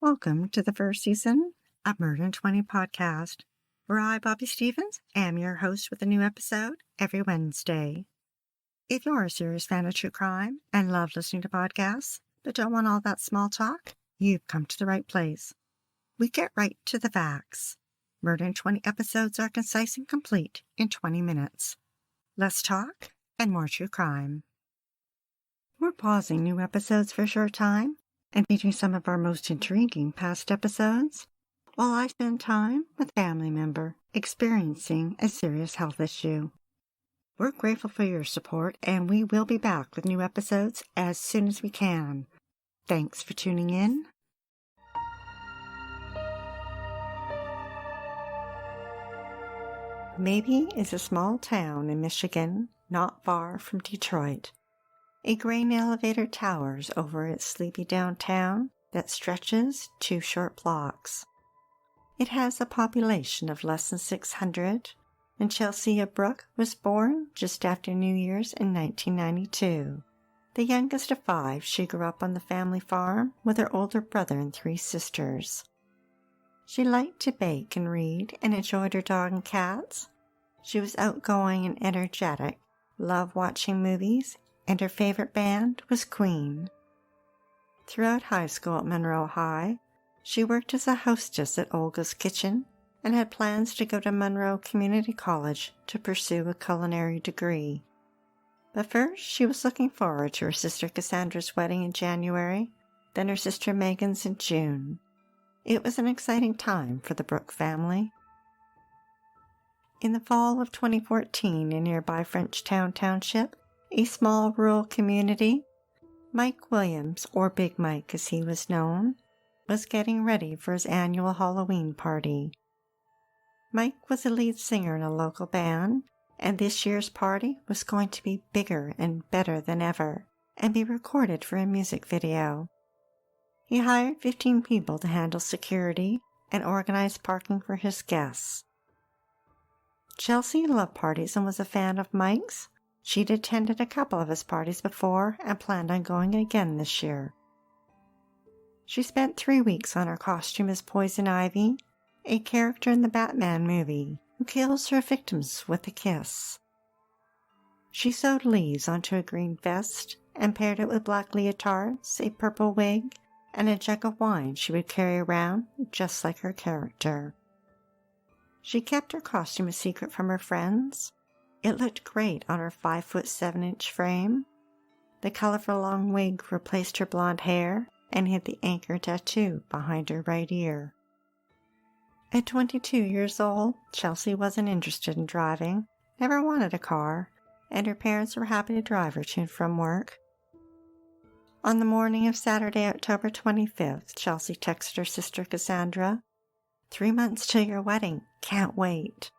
Welcome to the first season of Murder in 20 podcast, where I, Bobby Stevens, am your host with a new episode every Wednesday. If you're a serious fan of true crime and love listening to podcasts, but don't want all that small talk, you've come to the right place. We get right to the facts. Murder in 20 episodes are concise and complete in 20 minutes. Less talk and more true crime. We're pausing new episodes for a short time and featuring some of our most intriguing past episodes while I spend time with a family member experiencing a serious health issue. We're grateful for your support, and we will be back with new episodes as soon as we can. Thanks for tuning in. Maybe is a small town in Michigan, not far from Detroit. A grain elevator towers over its sleepy downtown that stretches 2 short blocks. It has a population of less than 600, and Chelsea Bruck was born just after New Year's in 1992. The youngest of 5, she grew up on the family farm with her older brother and 3 sisters. She liked to bake and read and enjoyed her dog and cats. She was outgoing and energetic, loved watching movies, and her favorite band was Queen. Throughout high school at Monroe High, she worked as a hostess at Olga's Kitchen and had plans to go to Monroe Community College to pursue a culinary degree. But first, she was looking forward to her sister Cassandra's wedding in January, then her sister Megan's in June. It was an exciting time for the Bruck family. In the fall of 2014, in nearby Frenchtown Township, a small rural community, Mike Williams, or Big Mike as he was known, was getting ready for his annual Halloween party. Mike was a lead singer in a local band, and this year's party was going to be bigger and better than ever, and be recorded for a music video. He hired 15 people to handle security and organize parking for his guests. Chelsea loved parties and was a fan of Mike's. She'd attended a couple of his parties before and planned on going again this year. She spent 3 weeks on her costume as Poison Ivy, a character in the Batman movie who kills her victims with a kiss. She sewed leaves onto a green vest and paired it with black leotards, a purple wig, and a jug of wine she would carry around just like her character. She kept her costume a secret from her friends. It looked great on her 5'7" frame. The colorful long wig replaced her blonde hair and hid the anchor tattoo behind her right ear. At 22 years old, Chelsea wasn't interested in driving, never wanted a car, and her parents were happy to drive her to and from work. On the morning of Saturday, October 25th, Chelsea texted her sister Cassandra, "3 months till your wedding, can't wait."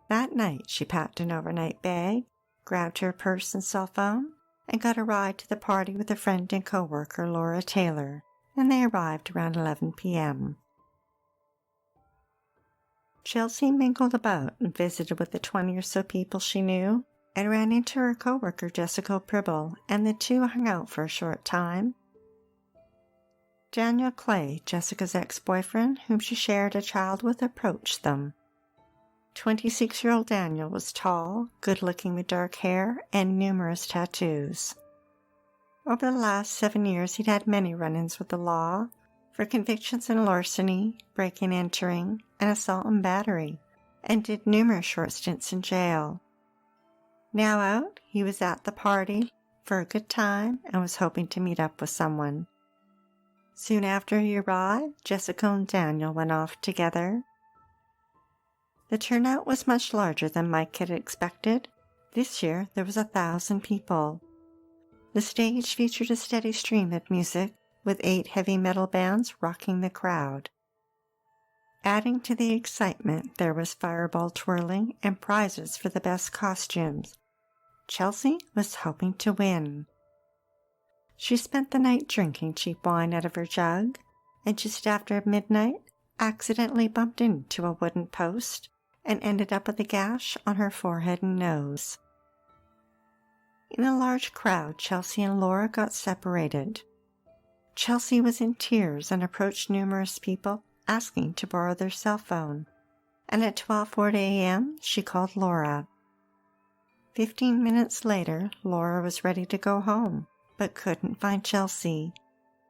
That night, she packed an overnight bag, grabbed her purse and cell phone, and got a ride to the party with a friend and co-worker, Laura Taylor, and they arrived around 11 p.m. Chelsea mingled about and visited with the 20 or so people she knew, and ran into her co-worker, Jessica Pribble, and the two hung out for a short time. Daniel Clay, Jessica's ex-boyfriend, whom she shared a child with, approached them. 26-year-old Daniel was tall, good-looking with dark hair and numerous tattoos. Over the last 7 years, he'd had many run-ins with the law for convictions in larceny, breaking and entering, and assault and battery, and did numerous short stints in jail. Now out, he was at the party for a good time and was hoping to meet up with someone. Soon after he arrived, Jessica and Daniel went off together. The turnout was much larger than Mike had expected. This year, there was 1,000 people. The stage featured a steady stream of music, with 8 heavy metal bands rocking the crowd. Adding to the excitement, there was fireball twirling and prizes for the best costumes. Chelsea was hoping to win. She spent the night drinking cheap wine out of her jug, and just after midnight, accidentally bumped into a wooden post and ended up with a gash on her forehead and nose. In a large crowd, Chelsea and Laura got separated. Chelsea was in tears and approached numerous people asking to borrow their cell phone, and at 12:40 a.m. she called Laura. 15 minutes later, Laura was ready to go home, but couldn't find Chelsea,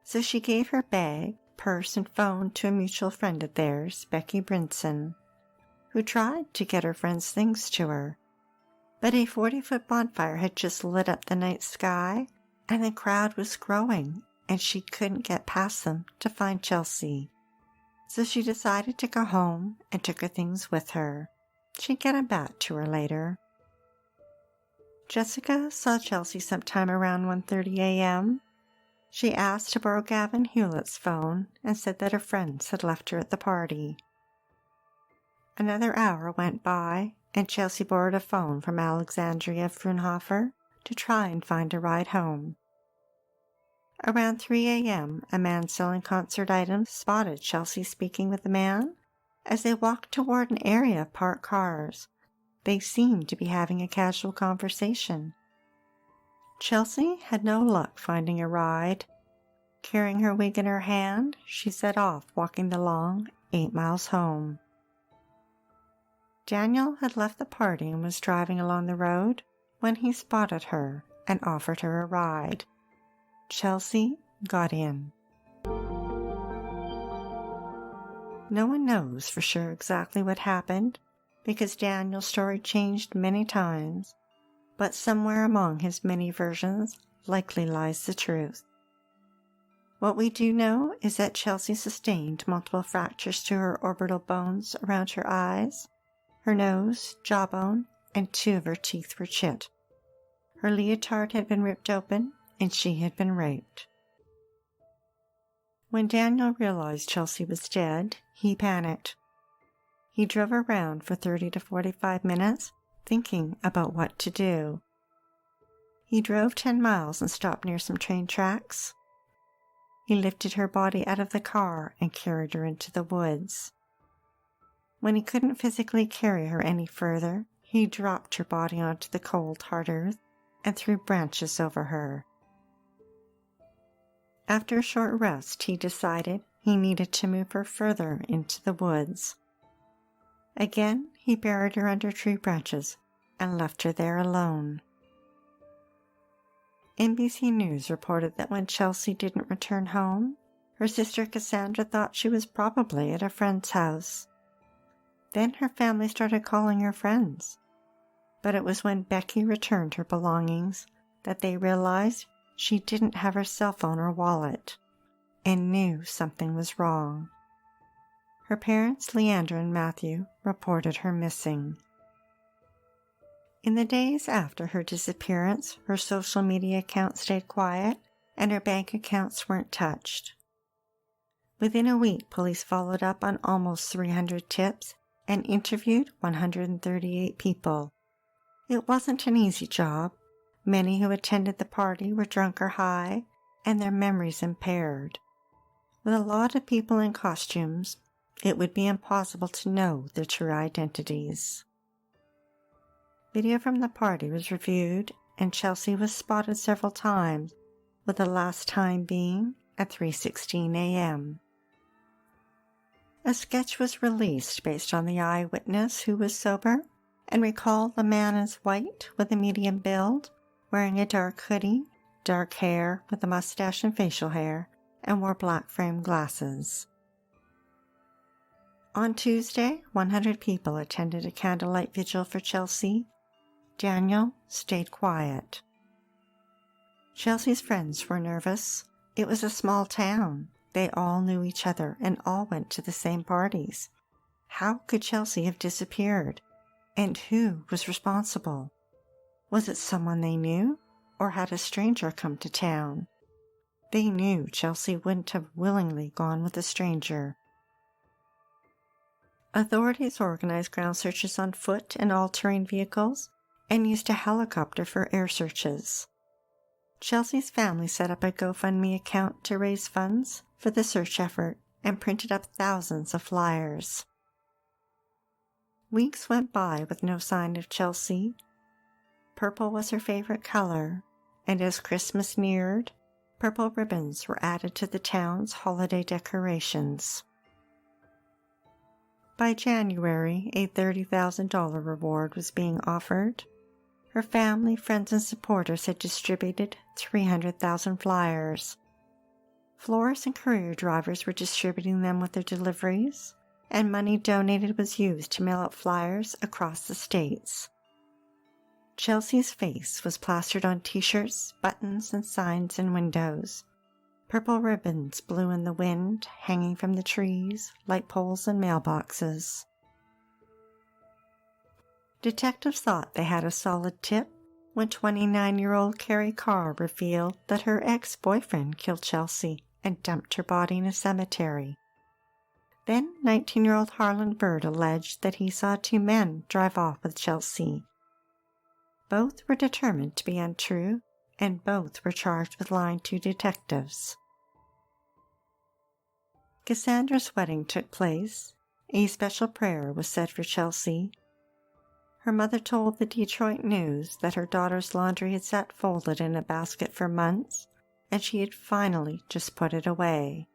so she gave her bag, purse, and phone to a mutual friend of theirs, Becky Brinson, who tried to get her friend's things to her. But a 40-foot bonfire had just lit up the night sky, and the crowd was growing, and she couldn't get past them to find Chelsea. So she decided to go home and took her things with her. She'd get them back to her later. Jessica saw Chelsea sometime around 1:30 a.m. She asked to borrow Gavin Hewlett's phone and said that her friends had left her at the party. Another hour went by, and Chelsea borrowed a phone from Alexandria Frunhofer to try and find a ride home. Around 3 a.m., a man selling concert items spotted Chelsea speaking with the man. As they walked toward an area of parked cars, they seemed to be having a casual conversation. Chelsea had no luck finding a ride. Carrying her wig in her hand, she set off walking the long 8 miles home. Daniel had left the party and was driving along the road when he spotted her and offered her a ride. Chelsea got in. No one knows for sure exactly what happened because Daniel's story changed many times, but somewhere among his many versions likely lies the truth. What we do know is that Chelsea sustained multiple fractures to her orbital bones around her eyes, her nose, jawbone, and 2 of her teeth were chipped. Her leotard had been ripped open, and she had been raped. When Daniel realized Chelsea was dead, he panicked. He drove around for 30 to 45 minutes, thinking about what to do. He drove 10 miles and stopped near some train tracks. He lifted her body out of the car and carried her into the woods. When he couldn't physically carry her any further, he dropped her body onto the cold, hard earth and threw branches over her. After a short rest, he decided he needed to move her further into the woods. Again, he buried her under tree branches and left her there alone. NBC News reported that when Chelsea didn't return home, her sister Cassandra thought she was probably at a friend's house. Then her family started calling her friends. But it was when Becky returned her belongings that they realized she didn't have her cell phone or wallet and knew something was wrong. Her parents, Leandra and Matthew, reported her missing. In the days after her disappearance, her social media account stayed quiet and her bank accounts weren't touched. Within a week, police followed up on almost 300 tips and interviewed 138 people. It wasn't an easy job. Many who attended the party were drunk or high, and their memories impaired. With a lot of people in costumes, it would be impossible to know their true identities. Video from the party was reviewed, and Chelsea was spotted several times, with the last time being at 3:16 a.m. A sketch was released based on the eyewitness who was sober and recalled the man as white with a medium build, wearing a dark hoodie, dark hair with a mustache and facial hair, and wore black framed glasses. On Tuesday, 100 people attended a candlelight vigil for Chelsea. Daniel stayed quiet. Chelsea's friends were nervous. It was a small town. They all knew each other and all went to the same parties. How could Chelsea have disappeared? And who was responsible? Was it someone they knew, or had a stranger come to town? They knew Chelsea wouldn't have willingly gone with a stranger. Authorities organized ground searches on foot and all-terrain vehicles and used a helicopter for air searches. Chelsea's family set up a GoFundMe account to raise funds for the search effort and printed up thousands of flyers. Weeks went by with no sign of Chelsea. Purple was her favorite color, and as Christmas neared, Purple ribbons were added to the town's holiday decorations. By January, a $30,000 reward was being offered. Her family, friends, and supporters had distributed 300,000 flyers. Florists and courier drivers were distributing them with their deliveries, and money donated was used to mail out flyers across the states. Chelsea's face was plastered on t-shirts, buttons, and signs in windows. Purple ribbons blew in the wind, hanging from the trees, light poles, and mailboxes. Detectives thought they had a solid tip when 29-year-old Carrie Carr revealed that her ex-boyfriend killed Chelsea and dumped her body in a cemetery. Then 19-year-old Harlan Bird alleged that he saw two men drive off with Chelsea. Both were determined to be untrue, and both were charged with lying to detectives. Cassandra's wedding took place. A special prayer was said for Chelsea. Her mother told the Detroit News that her daughter's laundry had sat folded in a basket for months, and she had finally just put it away.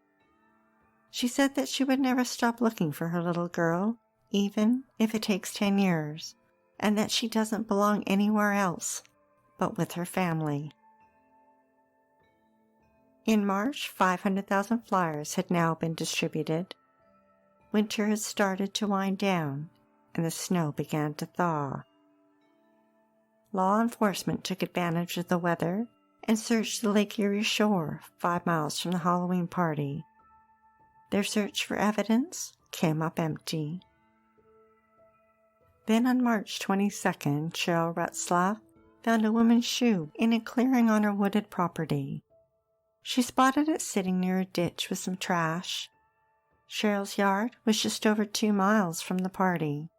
She said that she would never stop looking for her little girl, even if it takes 10 years, and that she doesn't belong anywhere else but with her family. In March, 500,000 flyers had now been distributed. Winter had started to wind down, and the snow began to thaw. Law enforcement took advantage of the weather and searched the Lake Erie shore 5 miles from the Halloween party. Their search for evidence came up empty. Then on March 22nd, Cheryl Retzlaff found a woman's shoe in a clearing on her wooded property. She spotted it sitting near a ditch with some trash. Cheryl's yard was just over 2 miles from the party.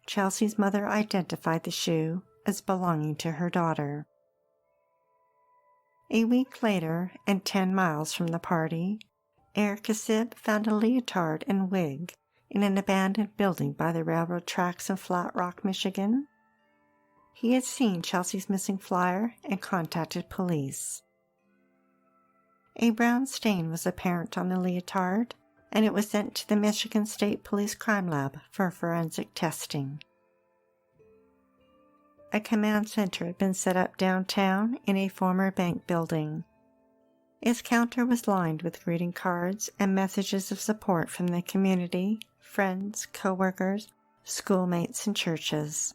Chelsea's mother identified the shoe as belonging to her daughter. A week later, and 10 miles from the party, Eric Sib found a leotard and wig in an abandoned building by the railroad tracks in Flat Rock, Michigan. He had seen Chelsea's missing flyer and contacted police. A brown stain was apparent on the leotard, and it was sent to the Michigan State Police Crime Lab for forensic testing. A command center had been set up downtown in a former bank building. Its counter was lined with greeting cards and messages of support from the community, friends, co-workers, schoolmates, and churches.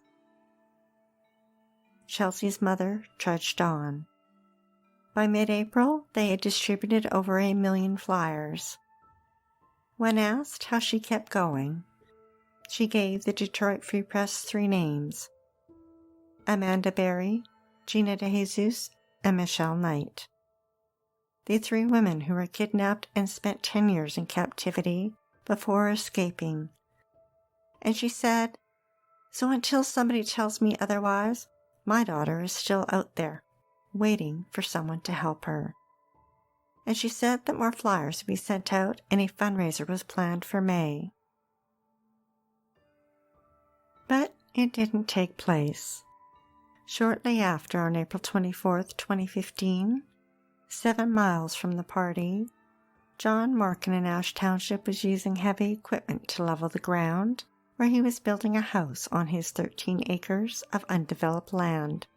Chelsea's mother trudged on. By mid-April, they had distributed over 1 million flyers. When asked how she kept going, she gave the Detroit Free Press 3 names: Amanda Berry, Gina DeJesus, and Michelle Knight. The 3 women who were kidnapped and spent 10 years in captivity before escaping. And she said, "So until somebody tells me otherwise, my daughter is still out there, waiting for someone to help her." And she said that more flyers would be sent out and a fundraiser was planned for May. But it didn't take place. Shortly after, on April 24th, 2015, 7 miles from the party, John Markin in Ash Township was using heavy equipment to level the ground where he was building a house on his 13 acres of undeveloped land,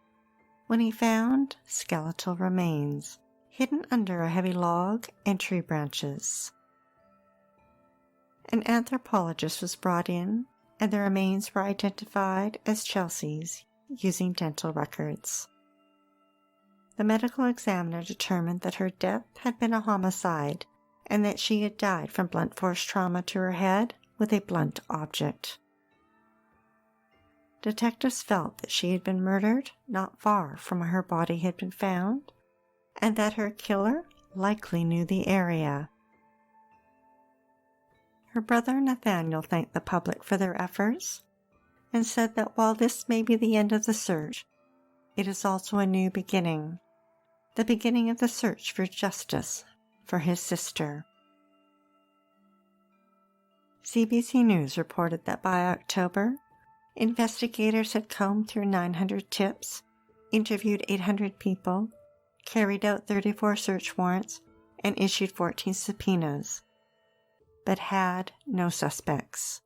when he found skeletal remains hidden under a heavy log and tree branches. An anthropologist was brought in, and the remains were identified as Chelsea's using dental records. The medical examiner determined that her death had been a homicide and that she had died from blunt force trauma to her head with a blunt object. Detectives felt that she had been murdered not far from where her body had been found, and that her killer likely knew the area. Her brother Nathaniel thanked the public for their efforts and said that while this may be the end of the search, it is also a new beginning, the beginning of the search for justice for his sister. CBC News reported that by October, investigators had combed through 900 tips, interviewed 800 people, carried out 34 search warrants, and issued 14 subpoenas, but had no suspects.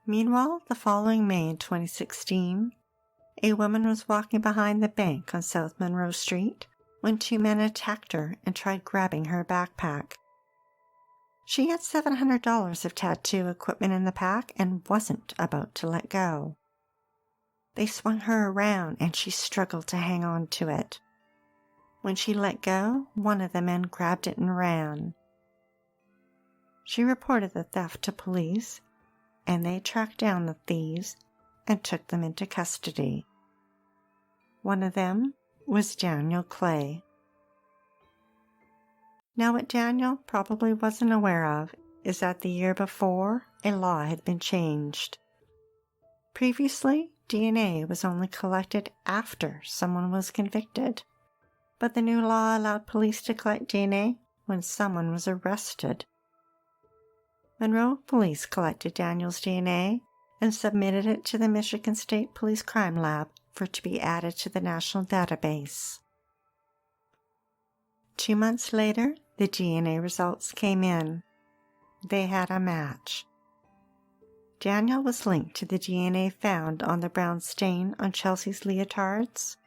Meanwhile, the following May in 2016, a woman was walking behind the bank on South Monroe Street when two men attacked her and tried grabbing her backpack. She had $700 of tattoo equipment in the pack and wasn't about to let go. They swung her around and she struggled to hang on to it. When she let go, one of the men grabbed it and ran. She reported the theft to police, and they tracked down the thieves and took them into custody. One of them was Daniel Clay. Now, what Daniel probably wasn't aware of is that the year before, a law had been changed. Previously, DNA was only collected after someone was convicted, but the new law allowed police to collect DNA when someone was arrested. Monroe police collected Daniel's DNA and submitted it to the Michigan State Police Crime Lab for it to be added to the national database. 2 months later, the DNA results came in. They had a match. Daniel was linked to the DNA found on the brown stain on Chelsea's leotards.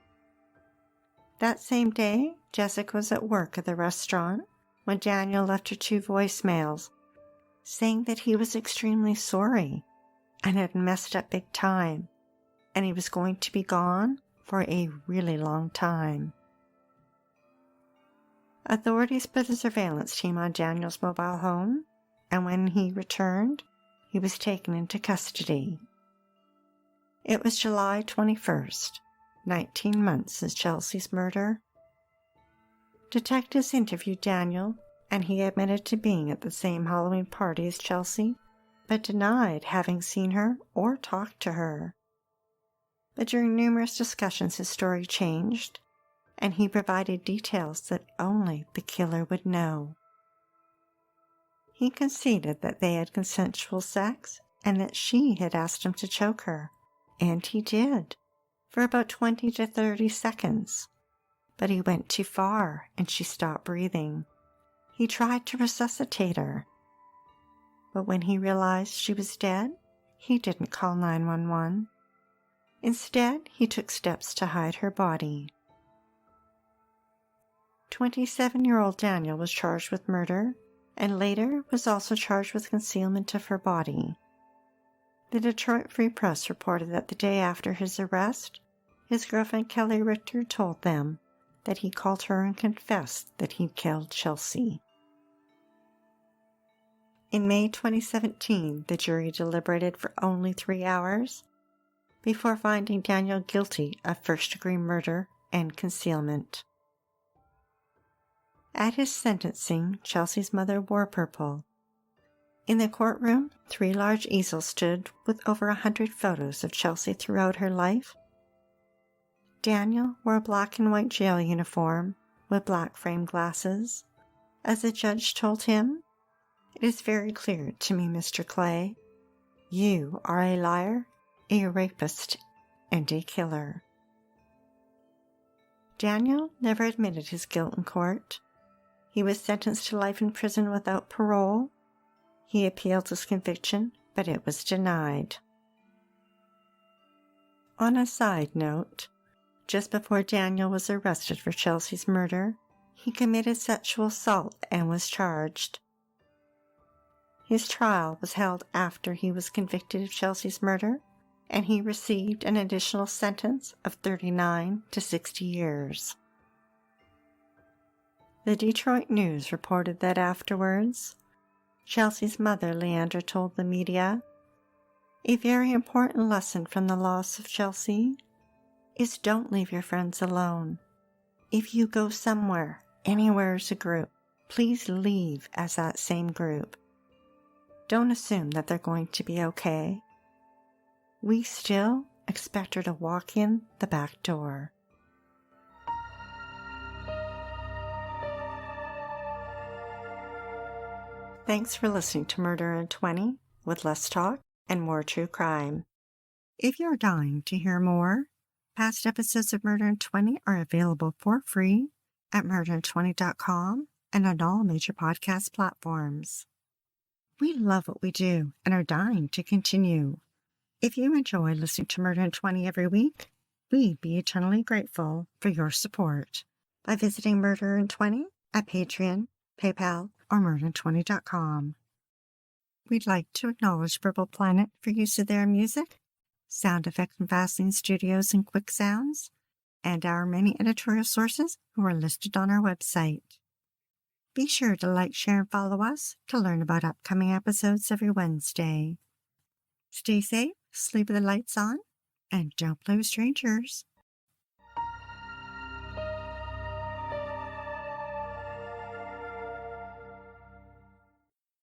That same day, Jessica was at work at the restaurant when Daniel left her 2 voicemails, saying that he was extremely sorry and had messed up big time, and he was going to be gone for a really long time. Authorities put a surveillance team on Daniel's mobile home, and when he returned, he was taken into custody. It was July 21st, 19 months since Chelsea's murder. Detectives interviewed Daniel, and he admitted to being at the same Halloween party as Chelsea, but denied having seen her or talked to her. But during numerous discussions, his story changed, and he provided details that only the killer would know. He conceded that they had consensual sex and that she had asked him to choke her, and he did, for about 20 to 30 seconds. But he went too far and she stopped breathing. He tried to resuscitate her, but when he realized she was dead, he didn't call 911. Instead, he took steps to hide her body. 27-year-old Daniel was charged with murder and later was also charged with concealment of her body. The Detroit Free Press reported that the day after his arrest, his girlfriend Kelly Richter told them that he called her and confessed that he'd killed Chelsea. In May 2017, the jury deliberated for only 3 hours before finding Daniel guilty of first-degree murder and concealment. At his sentencing, Chelsea's mother wore purple. In the courtroom, 3 large easels stood with over 100 photos of Chelsea throughout her life. Daniel wore a black and white jail uniform with black framed glasses. As the judge told him, "It is very clear to me, Mr. Clay. You are a liar, a rapist, and a killer." Daniel never admitted his guilt in court. He was sentenced to life in prison without parole. He appealed his conviction, but it was denied. On a side note, just before Daniel was arrested for Chelsea's murder, he committed sexual assault and was charged. His trial was held after he was convicted of Chelsea's murder, and he received an additional sentence of 39 to 60 years. The Detroit News reported that afterwards, Chelsea's mother, Leandra, told the media, "A very important lesson from the loss of Chelsea is don't leave your friends alone. If you go somewhere, anywhere as a group, please leave as that same group. Don't assume that they're going to be okay. We still expect her to walk in the back door." Thanks for listening to Murder in 20 with less talk and more true crime. If you're dying to hear more, Past episodes of Murder in 20 are available for free at murderin20.com and on all major podcast platforms. We love what we do and are dying to continue. If you enjoy listening to Murder in 20 every week, we'd be eternally grateful for your support by visiting Murder in 20 at Patreon, PayPal, or murderin20.com. We'd like to acknowledge Purple Planet for use of their music, sound effects from Vaseline Studios and Quick Sounds, and our many editorial sources who are listed on our website. Be sure to like, share, and follow us to learn about upcoming episodes every Wednesday. Stay safe, sleep with the lights on, and don't play with strangers.